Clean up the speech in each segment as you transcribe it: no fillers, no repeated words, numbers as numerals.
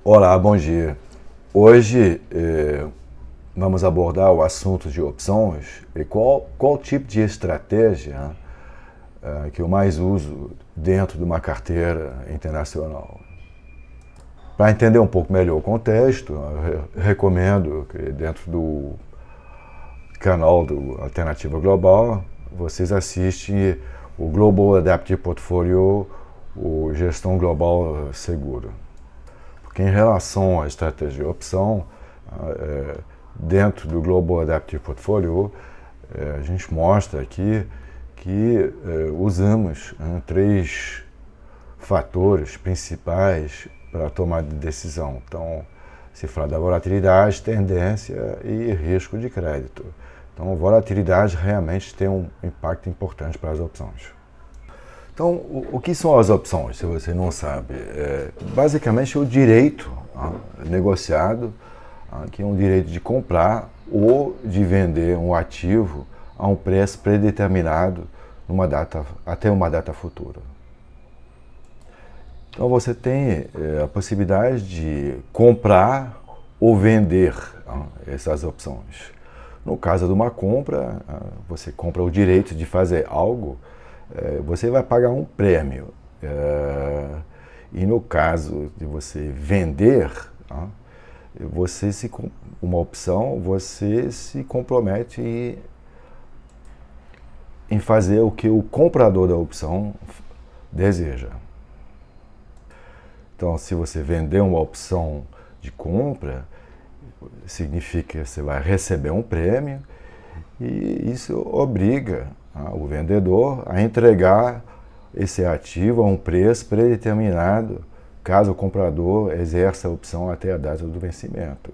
Olá, bom dia. Hoje vamos abordar o assunto de opções e qual tipo de estratégia que eu mais uso dentro de uma carteira internacional. Para entender um pouco melhor o contexto, eu recomendo que dentro do canal do Alternativa Global vocês assistem o Global Adaptive Portfolio, o Gestão Global Segura. Porque em relação à estratégia de opção, dentro do Global Adaptive Portfolio, a gente mostra aqui que usamos 3 fatores principais para a tomada de decisão. Então, se fala da volatilidade, tendência e risco de crédito. Então, volatilidade realmente tem um impacto importante para as opções. Então, o que são as opções, se você não sabe? Basicamente, o direito negociado, que é um direito de comprar ou de vender um ativo a um preço predeterminado até uma data futura. Então, você tem a possibilidade de comprar ou vender essas opções. No caso de uma compra, você compra o direito de fazer algo, você vai pagar um prêmio. E no caso de você vender, uma opção, você se compromete em fazer o que o comprador da opção deseja. Então, se você vender uma opção de compra, significa que você vai receber um prêmio e isso obriga o vendedor a entregar esse ativo a um preço predeterminado, caso o comprador exerça a opção até a data do vencimento.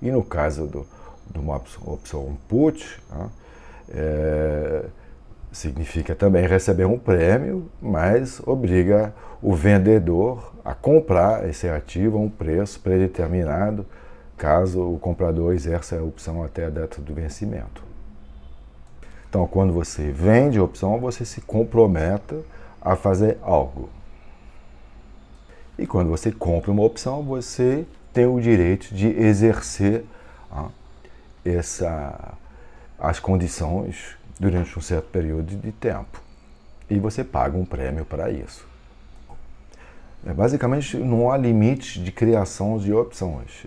E no caso de uma opção put, significa também receber um prêmio, mas obriga o vendedor a comprar esse ativo a um preço predeterminado, caso o comprador exerça a opção até a data do vencimento. Então, quando você vende a opção, você se compromete a fazer algo. E quando você compra uma opção, você tem o direito de exercer as condições durante um certo período de tempo. E você paga um prêmio para isso. Basicamente, não há limite de criação de opções.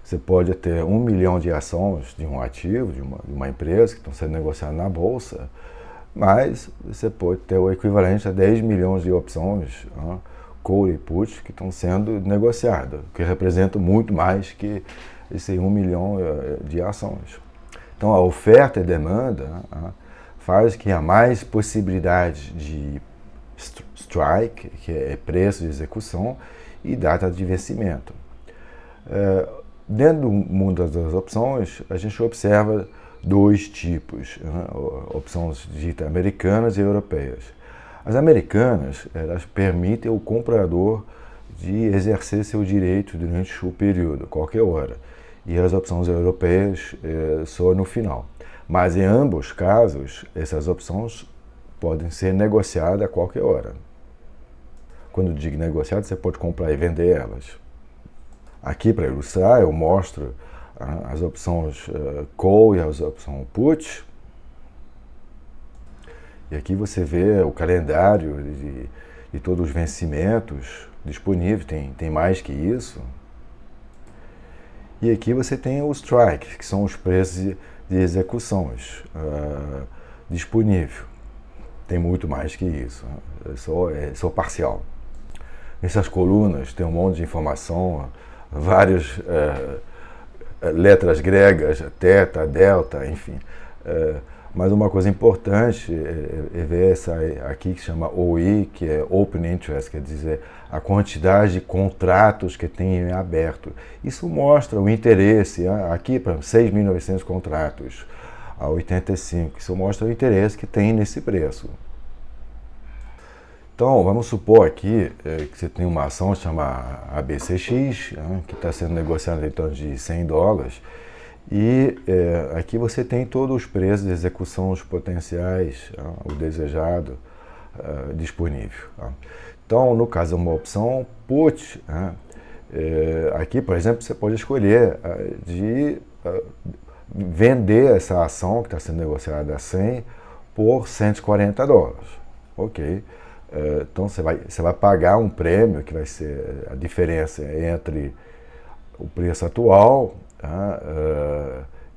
Você pode ter 1 milhão de ações de um ativo, de uma empresa que estão sendo negociadas na bolsa, mas você pode ter o equivalente a 10 milhões de opções, call e put, que estão sendo negociadas, que representam muito mais que esse 1 milhão de ações. Então, a oferta e demanda faz que há mais possibilidade de strike, que é preço de execução, e data de vencimento. Dentro do mundo das opções, a gente observa 2 tipos, opções ditas americanas e europeias. As americanas, elas permitem ao comprador de exercer seu direito durante o período, qualquer hora. E as opções europeias só no final. Mas em ambos casos, essas opções podem ser negociadas a qualquer hora. Quando digo negociadas, você pode comprar e vender elas. Aqui, para ilustrar, eu mostro as opções call e as opções put. E aqui você vê o calendário de todos os vencimentos disponíveis, tem mais que isso. E aqui você tem o strike, que são os preços de execuções disponíveis. Tem muito mais que isso, é só parcial. Nessas colunas tem um monte de informação, várias letras gregas, teta, delta, enfim. Mas uma coisa importante é ver essa aqui que chama OI, que é Open Interest, quer dizer, a quantidade de contratos que tem em aberto. Isso mostra o interesse, aqui para 6.900 contratos. a 85. Isso mostra o interesse que tem nesse preço. Então, vamos supor aqui que você tem uma ação chamada ABCX, que está sendo negociada em torno de $100, e aqui você tem todos os preços de execução, os potenciais, o desejado disponível. Então, no caso de uma opção put, aqui, por exemplo, você pode escolher de vender essa ação que está sendo negociada a 100 por $140. Ok. Então você vai pagar um prêmio que vai ser a diferença entre o preço atual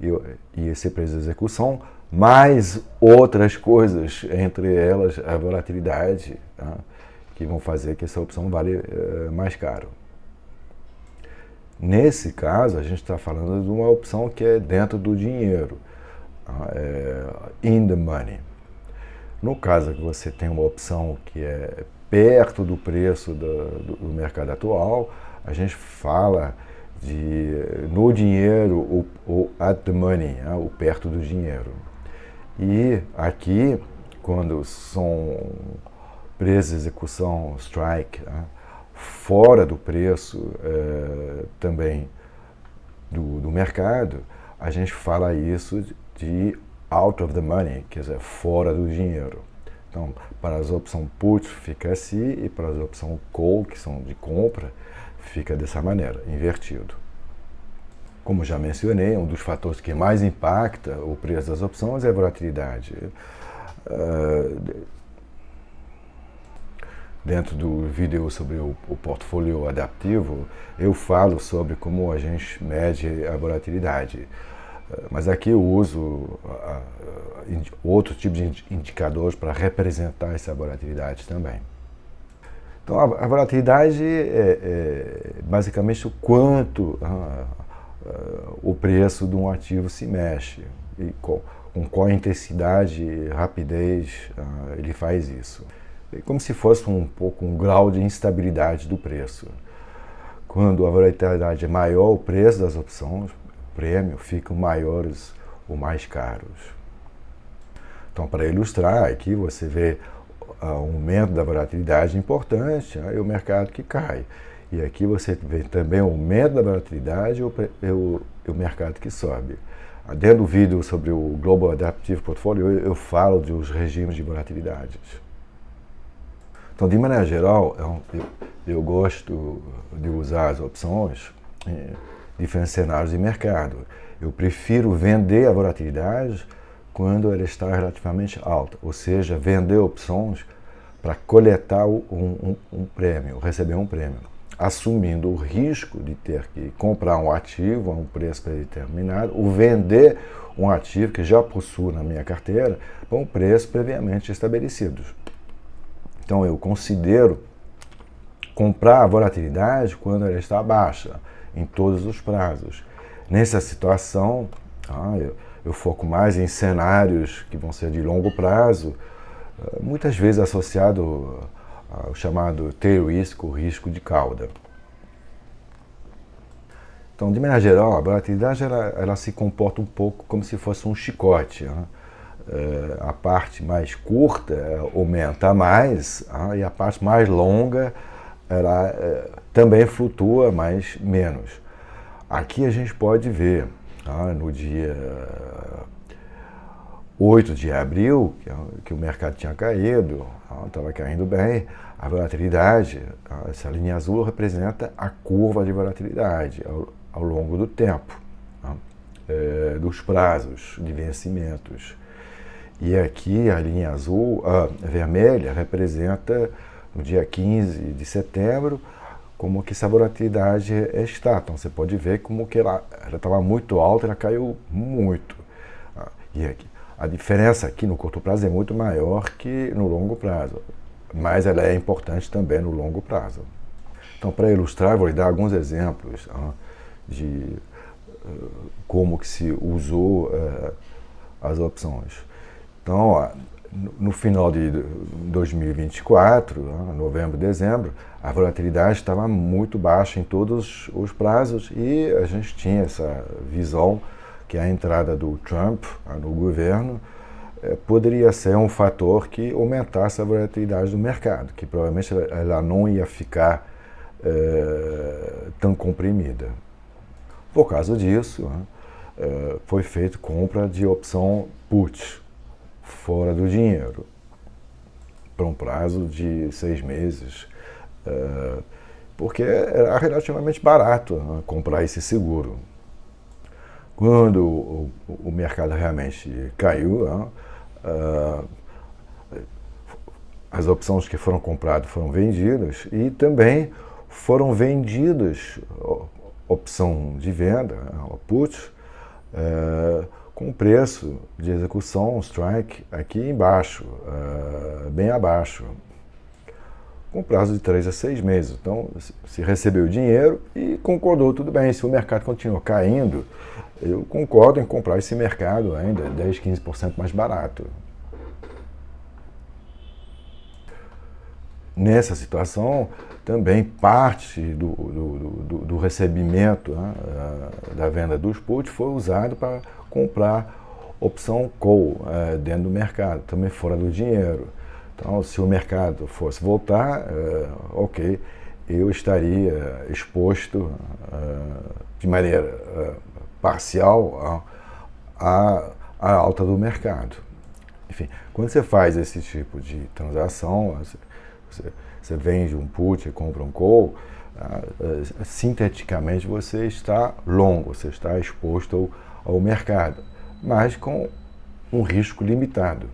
e esse preço de execução, mais outras coisas, entre elas a volatilidade, que vão fazer que essa opção vale mais caro. Nesse caso, a gente está falando de uma opção que é dentro do dinheiro, in the money. No caso que você tem uma opção que é perto do preço do mercado atual, a gente fala de no dinheiro, o at the money, o perto do dinheiro. E aqui, quando são preços de execução strike, fora do preço também do mercado, a gente fala isso de out of the money, quer dizer, fora do dinheiro. Então, para as opções put fica assim, e para as opções call, que são de compra, fica dessa maneira, invertido. Como já mencionei, um dos fatores que mais impacta o preço das opções é a volatilidade. Dentro do vídeo sobre o portfólio adaptivo, eu falo sobre como a gente mede a volatilidade. Mas aqui eu uso outro tipo de indicadores para representar essa volatilidade também. Então, a volatilidade é basicamente o quanto o preço de um ativo se mexe e com qual intensidade e rapidez ele faz isso. É como se fosse um pouco um grau de instabilidade do preço. Quando a volatilidade é maior, o preço das opções, prêmio, ficam maiores ou mais caros. Então, para ilustrar, aqui você vê o aumento da volatilidade importante e o mercado que cai. E aqui você vê também o aumento da volatilidade e o mercado que sobe. Dentro do vídeo sobre o Global Adaptive Portfolio, eu falo dos regimes de volatilidades. Então, de maneira geral, eu gosto de usar as opções em diferentes cenários de mercado. Eu prefiro vender a volatilidade quando ela está relativamente alta, ou seja, vender opções para coletar um prêmio, receber um prêmio, assumindo o risco de ter que comprar um ativo a um preço predeterminado ou vender um ativo que já possuo na minha carteira a um preço previamente estabelecido. Então, eu considero comprar a volatilidade quando ela está baixa, em todos os prazos. Nessa situação, eu foco mais em cenários que vão ser de longo prazo, muitas vezes associado ao chamado tail risk, o risco de cauda. Então, de maneira geral, a volatilidade ela se comporta um pouco como se fosse um chicote. A parte mais curta aumenta mais e a parte mais longa ela também flutua, mas menos. Aqui a gente pode ver no dia 8 de abril, que o mercado tinha caído, estava caindo bem, a volatilidade, essa linha azul representa a curva de volatilidade ao longo do tempo, dos prazos de vencimentos. E aqui a linha azul, vermelha, representa no dia 15 de setembro, como que essa volatilidade está. Então você pode ver como que ela estava muito alta, ela caiu muito. E aqui, a diferença aqui no curto prazo é muito maior que no longo prazo, mas ela é importante também no longo prazo. Então, para ilustrar, eu vou lhe dar alguns exemplos de como que se usou as opções. Então, no final de 2024, novembro, dezembro, a volatilidade estava muito baixa em todos os prazos e a gente tinha essa visão que a entrada do Trump no governo poderia ser um fator que aumentasse a volatilidade do mercado, que provavelmente ela não ia ficar tão comprimida. Por causa disso, foi feita compra de opção put, fora do dinheiro, por um prazo de 6 meses, porque era relativamente barato comprar esse seguro. Quando o mercado realmente caiu, as opções que foram compradas foram vendidas e também foram vendidas opção de venda, put, com preço de execução, strike, aqui embaixo, bem abaixo, com prazo de 3 a 6 meses. Então, se recebeu o dinheiro e concordou, tudo bem, se o mercado continuou caindo, eu concordo em comprar esse mercado ainda 10, 15% mais barato. Nessa situação, também parte do recebimento da venda dos puts foi usado para comprar opção call dentro do mercado, também fora do dinheiro. Então, se o mercado fosse voltar, ok, eu estaria exposto de maneira parcial à alta do mercado. Enfim, quando você faz esse tipo de transação, você vende um put e compra um call, sinteticamente você está longo, você está exposto ao mercado, mas com um risco limitado.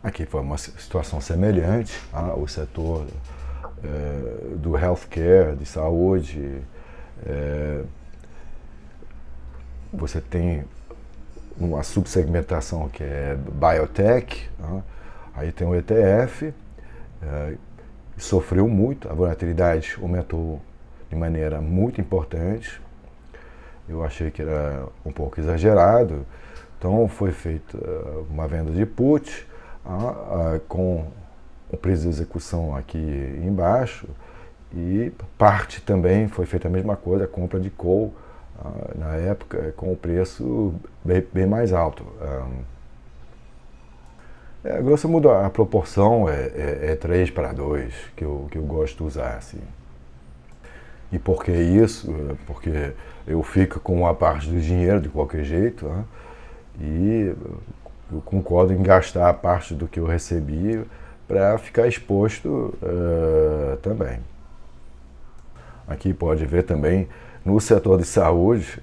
Aqui foi uma situação semelhante ao setor do healthcare, de saúde. Você tem uma subsegmentação que é biotech, aí tem o ETF, sofreu muito, a volatilidade aumentou de maneira muito importante. Eu achei que era um pouco exagerado, então foi feita uma venda de put, com o preço de execução aqui embaixo, e parte também foi feita a mesma coisa, a compra de call, na época, com o preço bem mais alto. Grosso modo, a proporção é 3 para 2, que eu gosto de usar. Assim. E por que isso? Porque eu fico com uma parte do dinheiro de qualquer jeito, e eu concordo em gastar a parte do que eu recebi para ficar exposto também. Aqui pode ver também, no setor de saúde,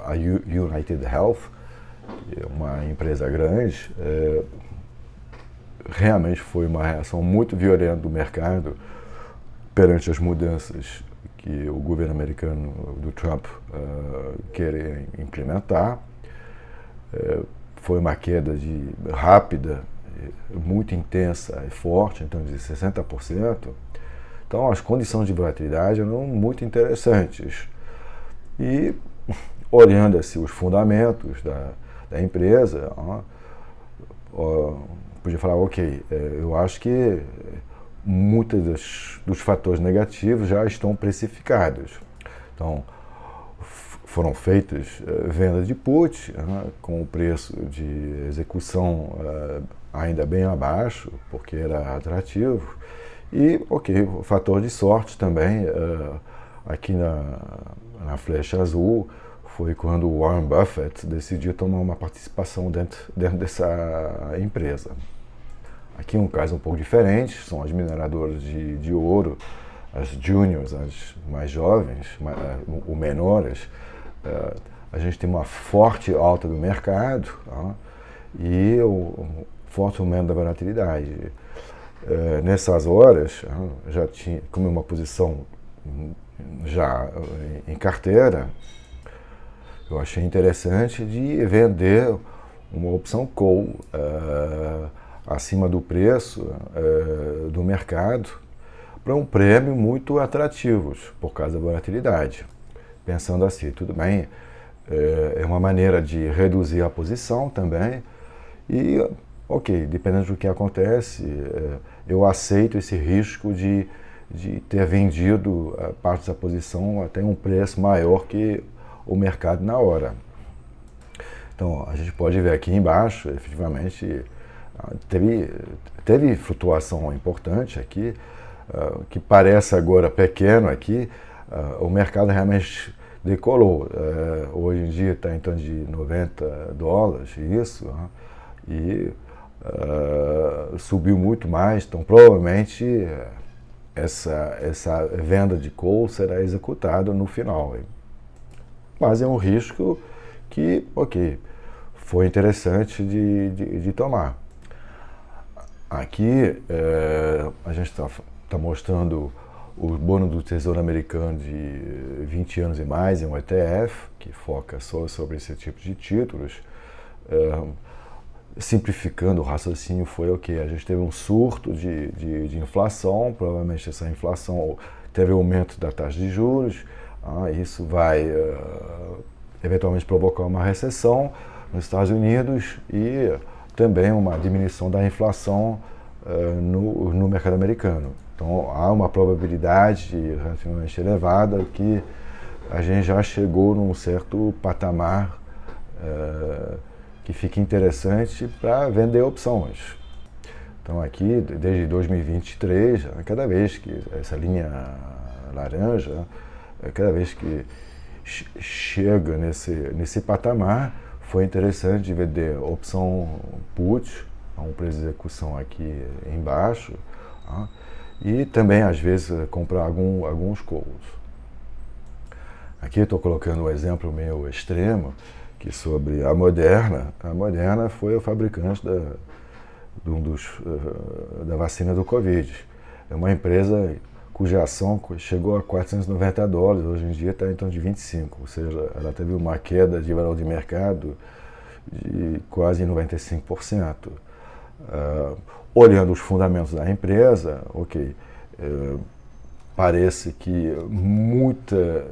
a United Health, que é uma empresa grande, realmente foi uma reação muito violenta do mercado perante as mudanças que o governo americano do Trump quer implementar. Foi uma queda rápida, muito intensa e forte, então de 60%. Então as condições de volatilidade eram muito interessantes. E olhando assim, os fundamentos da empresa, podia falar, ok, eu acho que muitos dos fatores negativos já estão precificados. Então, foram feitas vendas de put, com o preço de execução ainda bem abaixo, porque era atrativo. E, ok, o fator de sorte também, aqui na flecha azul, foi quando o Warren Buffett decidiu tomar uma participação dentro dessa empresa. Aqui um caso um pouco diferente, são as mineradoras de ouro, as juniors, as mais jovens, ou menores. A gente tem uma forte alta do mercado e um forte aumento da volatilidade. Nessas horas, já tinha como uma posição já em carteira, eu achei interessante de vender uma opção call acima do preço do mercado para um prêmio muito atrativo por causa da volatilidade. Pensando assim, tudo bem, é uma maneira de reduzir a posição também e, ok, dependendo do que acontece, eu aceito esse risco de ter vendido parte da posição até um preço maior que o mercado na hora. Então, a gente pode ver aqui embaixo, efetivamente, teve flutuação importante aqui, que parece agora pequeno aqui, o mercado realmente decolou. Hoje em dia está em torno de $90, isso, e subiu muito mais, então provavelmente essa venda de coal será executada no final. Mas é um risco que, ok, foi interessante de tomar. Aqui a gente está mostrando o bônus do Tesouro Americano de 20 anos e mais, é um ETF, que foca só sobre esse tipo de títulos. Simplificando o raciocínio foi ok, a gente teve um surto de inflação, provavelmente essa inflação teve aumento da taxa de juros, isso vai eventualmente provocar uma recessão nos Estados Unidos e também uma diminuição da inflação no mercado americano. Então há uma probabilidade relativamente elevada que a gente já chegou num certo patamar que fica interessante para vender opções. Então aqui, desde 2023, cada vez que essa linha laranja, cada vez que chega nesse patamar, foi interessante vender opção put, a um preço de execução aqui embaixo, e também às vezes comprar alguns calls. Aqui estou colocando um exemplo meio extremo, que sobre a Moderna. A Moderna foi o fabricante da vacina do Covid. É uma empresa cuja ação chegou a $490, hoje em dia está em torno de 25, ou seja, ela teve uma queda de valor de mercado de quase 95%. Olhando os fundamentos da empresa, ok, parece que muita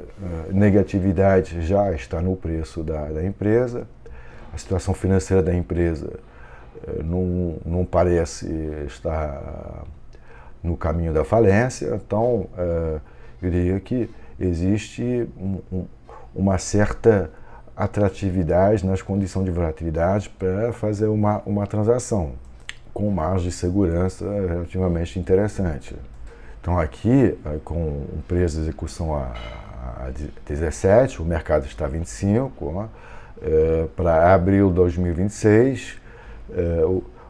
negatividade já está no preço da empresa, a situação financeira da empresa não parece estar no caminho da falência, então eu diria que existe uma certa atratividade nas condições de volatilidade para fazer uma transação com margem de segurança relativamente interessante. Então aqui, com um preço de execução a 17, o mercado está a 25, para abril de 2026,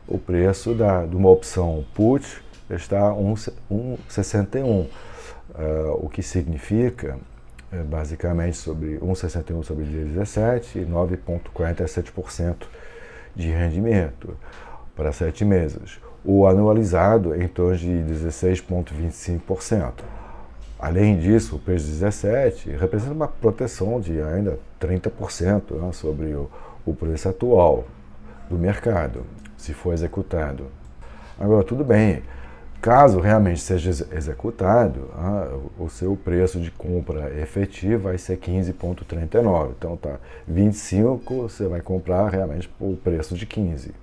o preço de uma opção put está a 1,61, o que significa basicamente sobre 1,61 sobre 17 e 9,47% de rendimento para 7 meses. O anualizado em torno de 16,25%. Além disso, o preço de 17 representa uma proteção de ainda 30% sobre o preço atual do mercado, se for executado. Agora, tudo bem, caso realmente seja executado, o seu preço de compra efetivo vai ser 15,39. Então, tá, 25 você vai comprar realmente por preço de 15.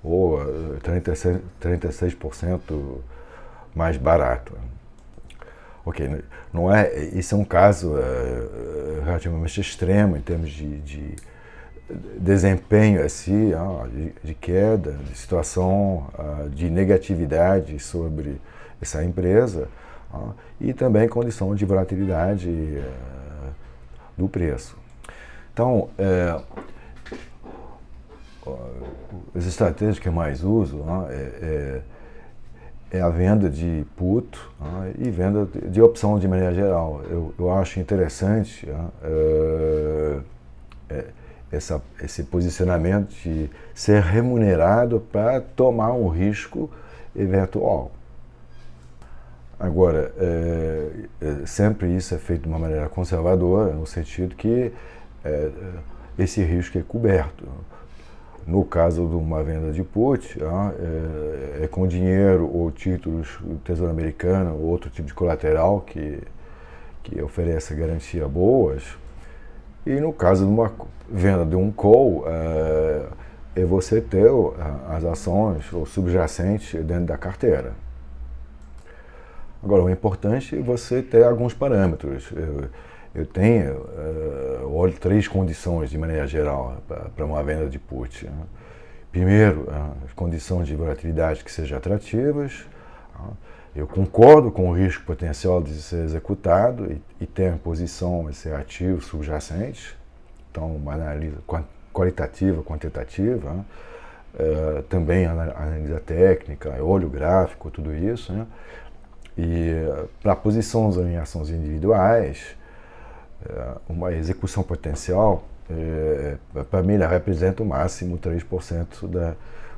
Ou 36% mais barato. Ok, não é, isso é um caso relativamente extremo em termos de desempenho assim, de queda, de situação de negatividade sobre essa empresa, e também condição de volatilidade do preço. Então, as estratégias que eu mais uso é a venda de put e venda de opção de maneira geral. Eu acho interessante esse posicionamento de ser remunerado para tomar um risco eventual. Agora, sempre isso é feito de uma maneira conservadora, no sentido que esse risco é coberto. No caso de uma venda de put, é com dinheiro ou títulos do Tesouro Americano ou outro tipo de colateral que oferece garantia boas. E no caso de uma venda de um call, é você ter as ações ou subjacentes dentro da carteira. Agora, o importante é você ter alguns parâmetros. eu olho 3 condições de maneira geral para uma venda de put. Né? Primeiro, as condições de volatilidade que sejam atrativas. Eu concordo com o risco potencial de ser executado e ter em posição esse ativo subjacente. Então, uma análise qualitativa, quantitativa. Né? Também analisa técnica, olho gráfico, tudo isso. Né? E para posições em ações individuais, uma execução potencial, para mim, ela representa o máximo 3%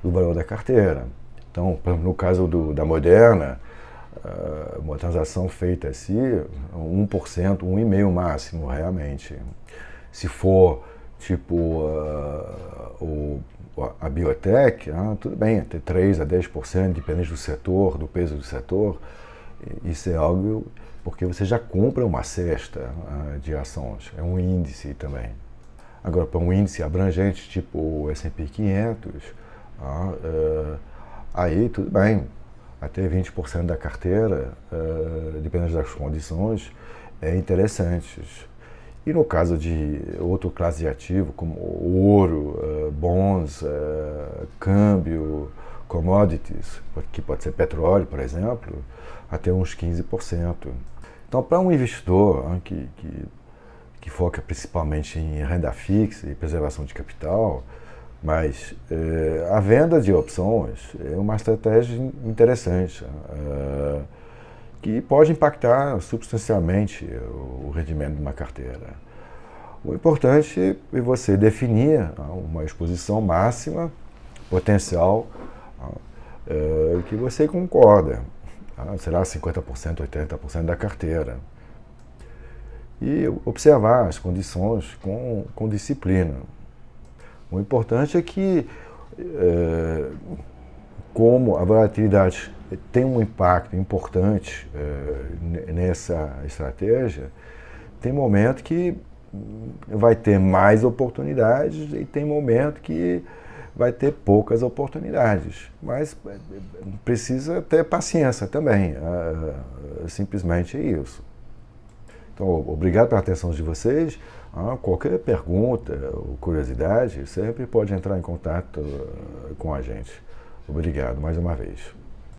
do valor da carteira. Então, no caso da Moderna, uma transação feita assim, 1%, 1,5% máximo, realmente. Se for tipo a biotech, tudo bem, até 3% a 10%, depende do setor, do peso do setor. Isso é algo porque você já compra uma cesta de ações, é um índice também. Agora, para um índice abrangente, tipo o S&P 500, aí tudo bem, até 20% da carteira, dependendo das condições, é interessante. E no caso de outra classe de ativo, como ouro, bonds, câmbio, commodities, que pode ser petróleo, por exemplo, até uns 15%. Então, para um investidor que foca principalmente em renda fixa e preservação de capital, mas a venda de opções é uma estratégia interessante, que pode impactar substancialmente o rendimento de uma carteira. O importante é você definir uma exposição máxima, potencial, que você concorda. Será 50%, 80% da carteira. E observar as condições com disciplina. O importante é que, como a volatilidade tem um impacto importante nessa estratégia, tem momento que vai ter mais oportunidades e tem momento que vai ter poucas oportunidades, mas precisa ter paciência também, simplesmente é isso. Então, obrigado pela atenção de vocês. Qualquer pergunta ou curiosidade, sempre pode entrar em contato com a gente. Obrigado mais uma vez.